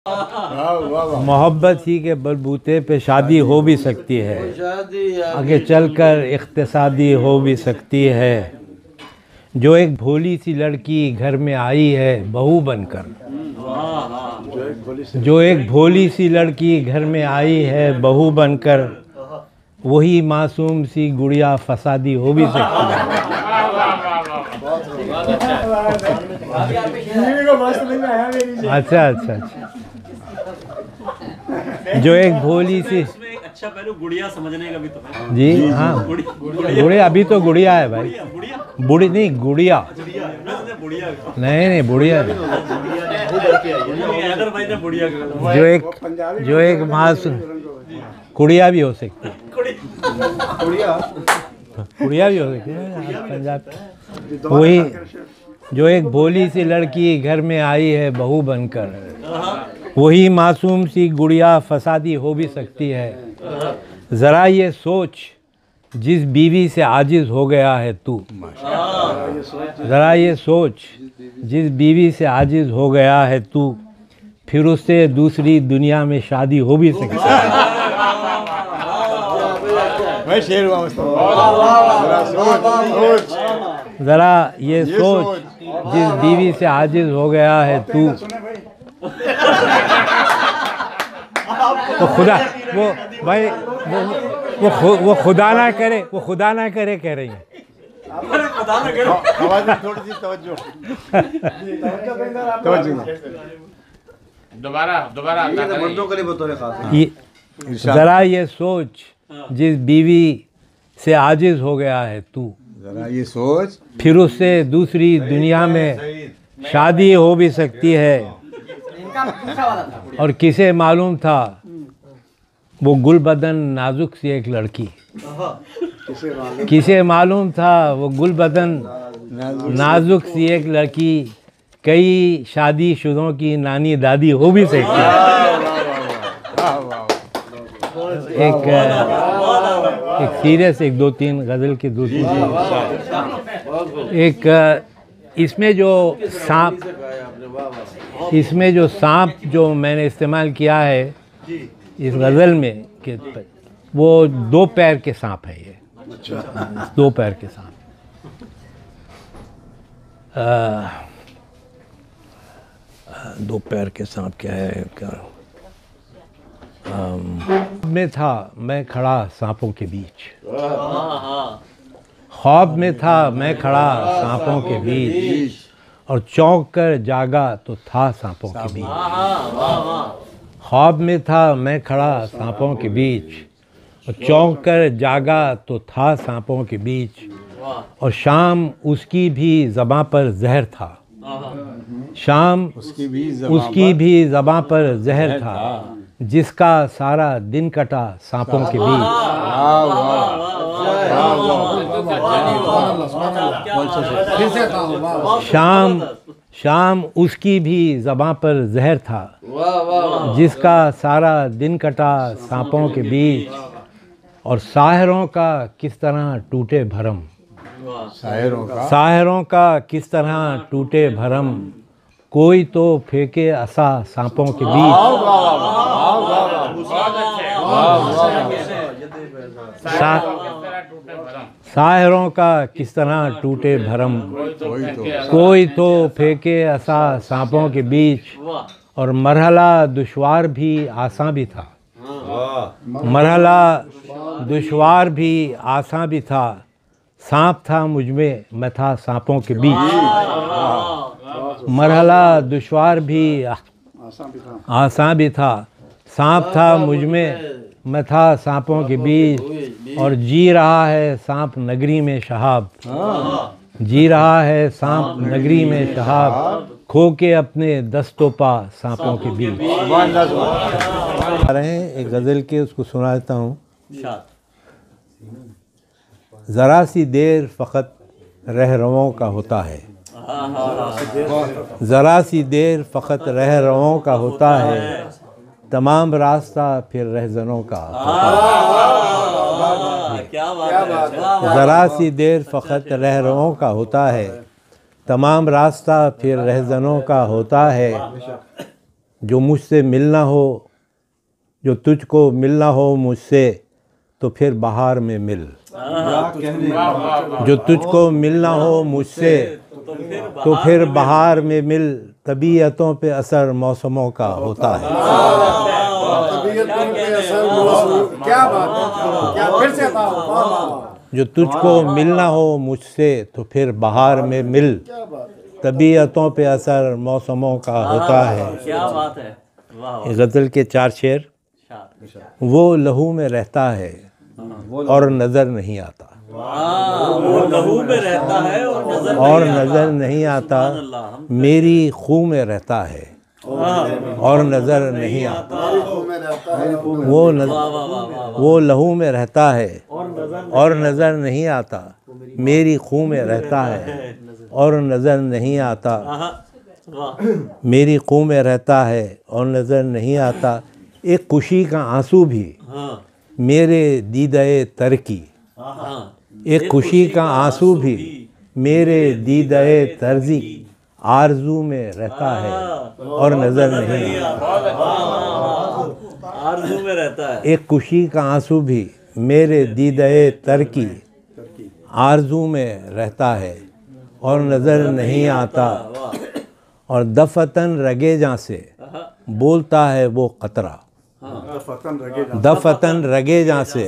मोहब्बत ही के बलबूते पे शादी हो भी सकती है, आगे चलकर इख्तिसादी हो भी सकती है। जो एक भोली सी लड़की घर में आई है बहू बनकर, जो एक भोली सी लड़की घर में आई है बहू बनकर, वही मासूम सी गुड़िया फसादी हो भी सकती है। अच्छा अच्छा अच्छा। जो एक भोली सी, अच्छा पहले गुड़िया समझने का भी तो है जी। हाँ गुड़िया, अभी तो गुड़िया है भाई, बुढ़ी नहीं गुड़िया, नहीं नहीं बुढ़िया। जो एक मासूम कुड़िया भी हो सकती है, कुड़िया भी हो सकती है पंजाब। वही जो एक भोली सी लड़की घर में आई है बहू बनकर, वही मासूम सी गुड़िया फसादी हो भी सकती है। ज़रा ये सोच जिस बीवी से आजिज़ हो गया है तू, ज़रा ये सोच जिस बीवी से आजिज़ हो गया है तू, फिर उससे दूसरी दुनिया में शादी हो भी सकती है। ज़रा ये सोच जिस बीवी से आजिज़ हो गया है तू, तो खुदा वो भाई वो खुदा ना करे, वो खुदा ना करे कह रही है। दोबारा ज़रा ये सोच जिस बीवी से आजिज़ हो गया है तू, जरा ये सोच फिर उससे दूसरी दुनिया में शादी हो भी सकती है। और किसे मालूम था वो गुलबदन नाजुक सी एक लड़की, किसे मालूम था वो गुलबदन नाजुक सी एक लड़की कई शादीशुदों की नानी दादी हो भी सकती है। एक सीरियस, एक दो तीन गज़ल की दूसरी, एक इसमें जो सांप, इसमें जो सांप जो मैंने इस्तेमाल किया है इस गज़ल में कि वो दो पैर के सांप है। ये दो पैर के सांप, दो पैर के सांप क्या है, क्या में था मैं खड़ा सांपों के बीच, ख्वाब में था मैं खड़ा सांपों के बीच, और चौंक कर जागा तो था सांपों के बीच। ख्वाब में था मैं खड़ा सांपों के बीच, और चौंक कर जागा तो था सांपों के बीच, और शाम उसकी भी ज़बां पर जहर था, शाम उसकी भी ज़बां पर जहर था, जिसका सारा दिन कटा सांपों के बीच। शाम उसकी भी ज़बां पर जहर था, जिसका सारा दिन कटा सांपों के बीच, और साहिरों का किस तरह टूटे भरम, साहिरों का किस तरह टूटे भरम, कोई तो फेंके असा सांपों के बीच। साहिरों का किस तरह टूटे भरम, कोई तो फेंके असा सांपों के बीच, और मरहला दुश्वार भी आसान भी था, मरहला दुश्वार भी आसान भी था, सांप था मुझमें मैं था सांपों के बीच। मरहला दुश्वार भी आसान भी था, सांप था मुझमें मैं था सांपों के बीच, और जी रहा है सांप नगरी में शहाब, जी रहा है सांप नगरी में शहाब, खो के अपने दस्तों पा सांपों के बीच। रहे एक गज़ल के, उसको सुना देता हूँ। ज़रा सी देर फ़कत रहरुओं का होता है, ज़रा सी देर फ़कत रहरुओं का होता है, तमाम रास्ता फिर रहज़नों का ज़रा सी देर फ़कत रहरुओं का होता है, तमाम रास्ता फिर रहज़नों का होता है, जो मुझसे मिलना हो, जो तुझको मिलना हो मुझसे तो फिर बाहर में मिल। जो तुझको मिलना हो मुझसे तो फिर बाहर में मिल। तबीयतों पे असर मौसमों का होता है। क्या बात है, क्या फिर से बताओ। जो तुझको मिलना हो मुझसे तो फिर बाहर में मिल। तबीयतों पे असर मौसमों का होता है। क्या बात है, वाह। गज़ल के 4 शेर। वो लहू में रहता है और नज़र नहीं आता। वो लहू में रहता है और नज़र नहीं आता। मेरी खूह में रहता है और नज़र नहीं आता। वो लहू में रहता है और नज़र नहीं आता। मेरी खूह में रहता है और नज़र नहीं आता। मेरी खूह में रहता है और नज़र नहीं आता। एक खुशी का आंसू भी मेरे दीदाए तर की। एक खुशी का आंसू भी मेरे दीदाए तर्जी आरजू में रहता है और नज़र नहीं आता। आरज़ू में रहता है। एक खुशी का आंसू भी मेरे दीदाए तर की आरजू में रहता है और नज़र नहीं आता। और दफतन रगेजा से बोलता है वो कतरा। दफतन रगेजा से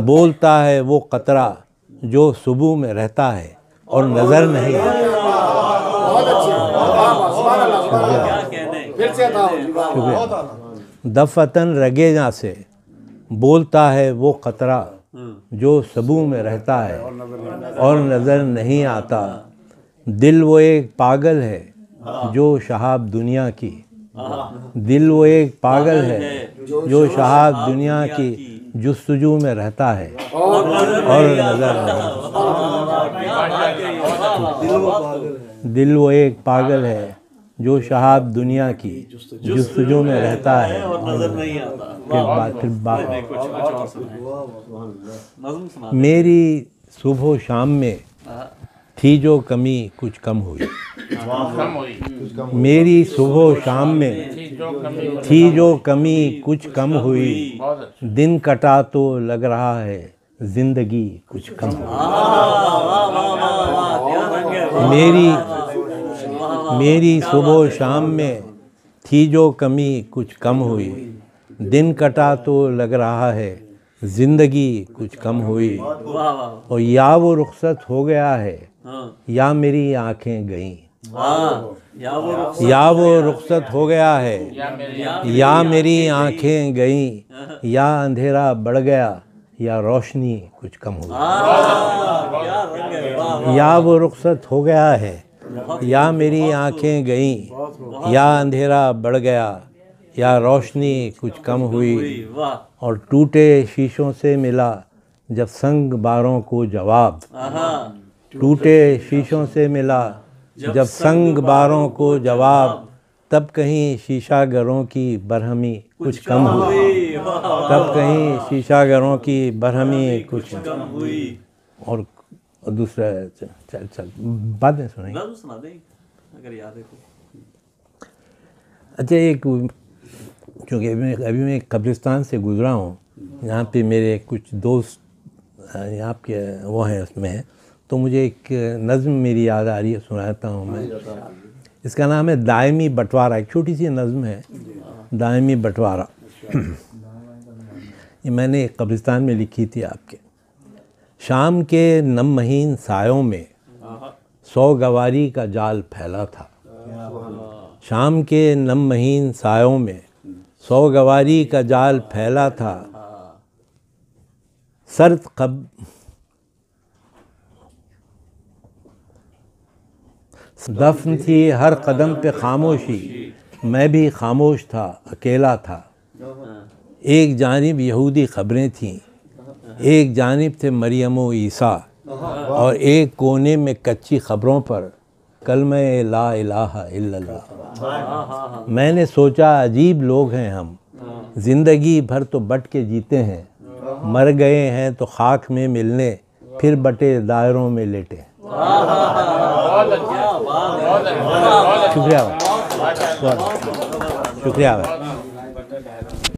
बोलता है वो कतरा जो सुबह में रहता है और नज़र नहीं आता। शुक्रिया। दफतन रगेजा से बोलता है वो कतरा जो सबू में रहता है और नज़र नहीं आता। दिल वो एक पागल है जो शहाब दुनिया की। दिल वो एक पागल है जो शहाब दुनिया की जुस्तजू में रहता है और नज़र नहीं। दिल वो एक पागल है जो शहाब दुनिया की जुस्तजू में रहता है और नजर नहीं आता। फिर बात। मेरी सुबह शाम में थी जो कमी कुछ कम हुई। मेरी सुबह शाम में थी जो कमी कुछ कम हुई। दिन कटा तो लग रहा है जिंदगी कुछ कम हुई। मेरी सुबह शाम में थी जो कमी कुछ कम हुई। दिन कटा तो लग रहा है जिंदगी कुछ कम हुई। और या वो रुखसत हो गया है या मेरी आंखें गईं। या वो रुखसत हो गया है या मेरी आंखें गईं। या अंधेरा बढ़ गया या रोशनी कुछ कम हुई। या वो रुखसत हो गया है या मेरी आंखें गईं। या अंधेरा बढ़ गया या रोशनी कुछ कम हुई। और टूटे शीशों से मिला जब संग बारों को जवाब। टूटे शीशों से मिला जब संग बारों को जवाब। तब कहीं शीशागरों की बरहमी कुछ कम हुई। तब कहीं शीशागरों की बरहमी कुछ कम हुई। और दूसरा चल बाद में सुनाएंगे। सुना दें अगर याद है तो। अच्छा, एक क्योंकि अभी मैं कब्रिस्तान से गुजरा हूँ, यहाँ पे मेरे कुछ दोस्त यहाँ के वो हैं, उसमें तो मुझे एक नज़्म मेरी याद आ रही है, सुनाता हूँ मैं। इसका नाम है दायमी बंटवारा। एक छोटी सी नज़्म है, दायमी बंटवारा। ये मैंने कब्रिस्तान में लिखी थी आपके। शाम के नमहीन सायों में सौगवारी का जाल फैला था। शाम के नमहीन सायों में सौगवारी का जाल फैला था। दफन थी हर कदम पे खामोशी। मैं भी खामोश था, अकेला था। एक जानिब यहूदी खबरें थीं, एक जानिब थे मरियम व ईसा, और एक कोने में कच्ची खबरों पर कलमे ला इलाहा इल्लल्लाह। मैंने सोचा अजीब लोग हैं हम, जिंदगी भर तो बट के जीते हैं, मर गए हैं तो खाक में मिलने, फिर बटे दायरों में लेटे। शुक्रिया। शुक्रिया भाई।